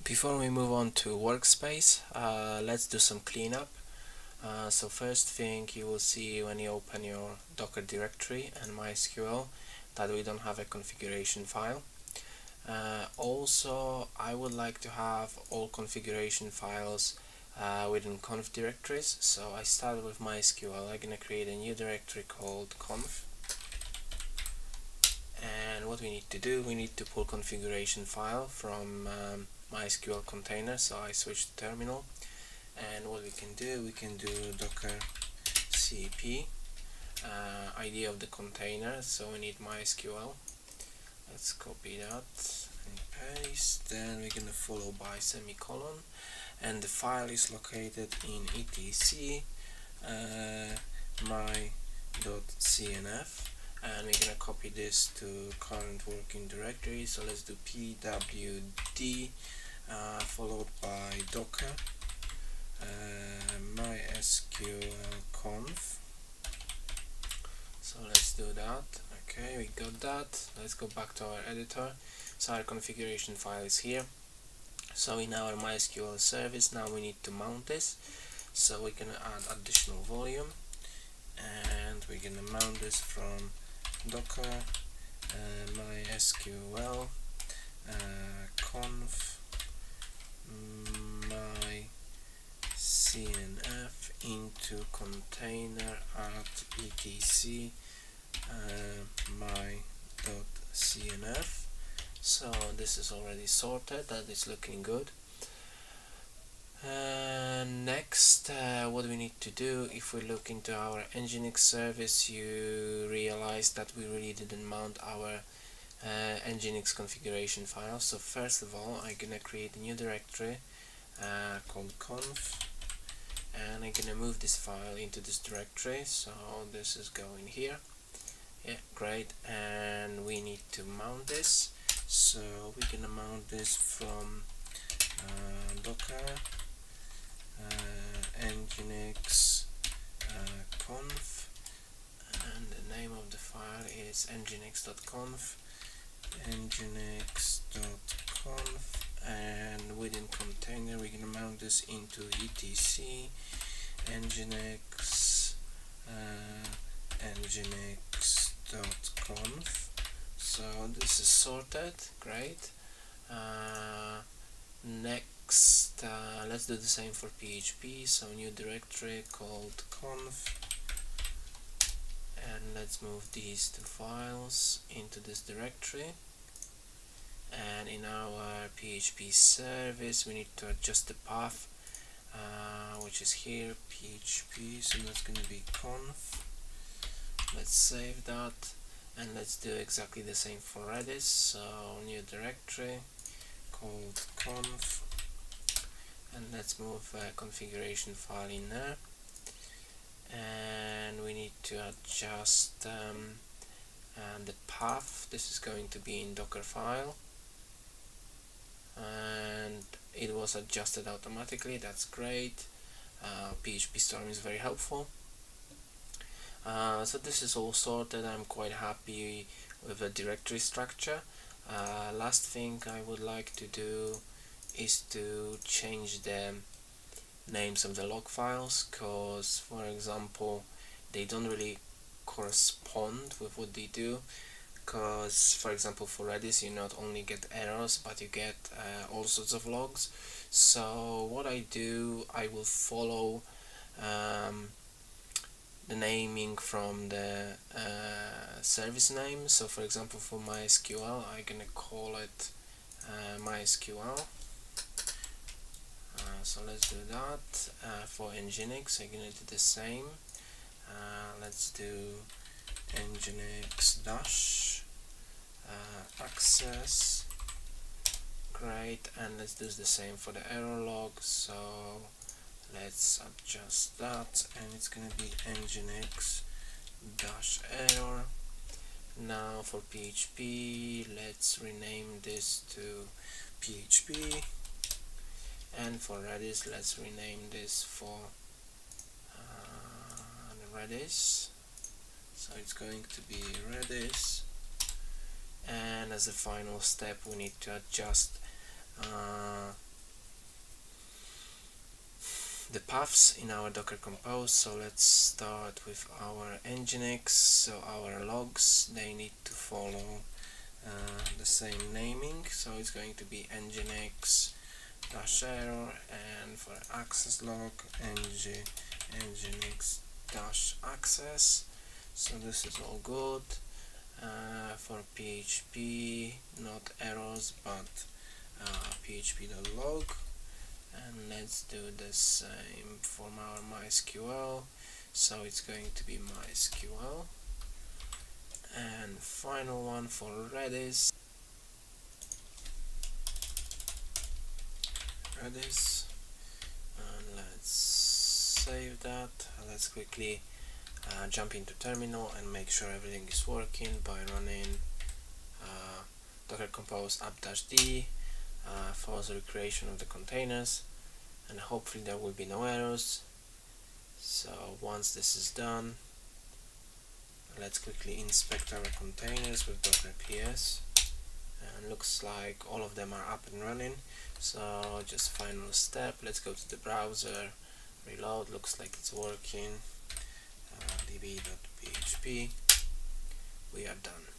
Before we move on to workspace, let's do some cleanup. So first thing you will see when you open your Docker directory and MySQL that we don't have a configuration file. Also, I would like to have all configuration files within conf directories. So I started with MySQL. I'm gonna create a new directory called conf. And what we need to do, we need to pull configuration file from MySQL container. So I switch to terminal, and what we can do docker cp ID of the container. So we need MySQL. Let's copy that and paste. Then we're gonna follow by semicolon, and the file is located in etc my.cnf. And we're gonna copy this to current working directory. So let's do pwd followed by docker MySQL conf. So let's do that. Okay, we got that. Let's go back to our editor. So our configuration file is here. So in our MySQL service, now we need to mount this. So we're gonna add additional volume, and we're gonna mount this from docker MySQL conf mycnf into container at etc my.cnf. So this is already sorted, that is looking good. Next, what we need to do, if we look into our Nginx service, you realize that we really didn't mount our Nginx configuration file. So first of all, I'm gonna create a new directory called conf, and I'm gonna move this file into this directory. So this is going here. Yeah, great. And we need to mount this. So we're gonna mount this from docker Nginx conf, and the name of the file is nginx.conf, nginx.conf, and within container we're gonna mount this into etc nginx nginx.conf. So this is sorted, great. Next, let's do the same for PHP. So new directory called conf, and let's move these two files into this directory. And in our PHP service, we need to adjust the path, which is here, PHP. So that's going to be conf. Let's save that, and let's do exactly the same for Redis. So new directory called conf, and let's move a configuration file in there, and we need to adjust the path. This is going to be in Docker file, and it was adjusted automatically. That's great. PHP Storm is very helpful. So this is all sorted. I'm quite happy with the directory structure. Last thing I would like to do is to change the names of the log files, because for example they don't really correspond with what they do. Because for example for Redis you not only get errors, but you get all sorts of logs. So what I do, I will follow the naming from the service name. So for example for MySQL, I'm gonna call it MySQL. So let's do that. For Nginx, I'm gonna do the same. Let's do Nginx dash access. Great, and let's do the same for the error log. So let's adjust that, and it's gonna be Nginx dash error. Now for PHP, let's rename this to PHP, and for Redis, let's rename this for Redis. So it's going to be Redis, and as a final step we need to adjust the paths in our Docker Compose. So let's start with our Nginx. So our logs, they need to follow the same naming, so it's going to be Nginx -error, and for access log Nginx -access. So this is all good. For PHP, not errors but php.log, and let's do the same for our MySQL. So it's going to be MySQL. And final one for Redis, and let's save that. Let's quickly jump into terminal and make sure everything is working by running docker compose app-d for the recreation of the containers, and hopefully there will be no errors. So once this is done, let's quickly inspect our containers with docker ps, and looks like all of them are up and running. So just final step, let's go to the browser, reload, looks like it's working, db.php, we are done.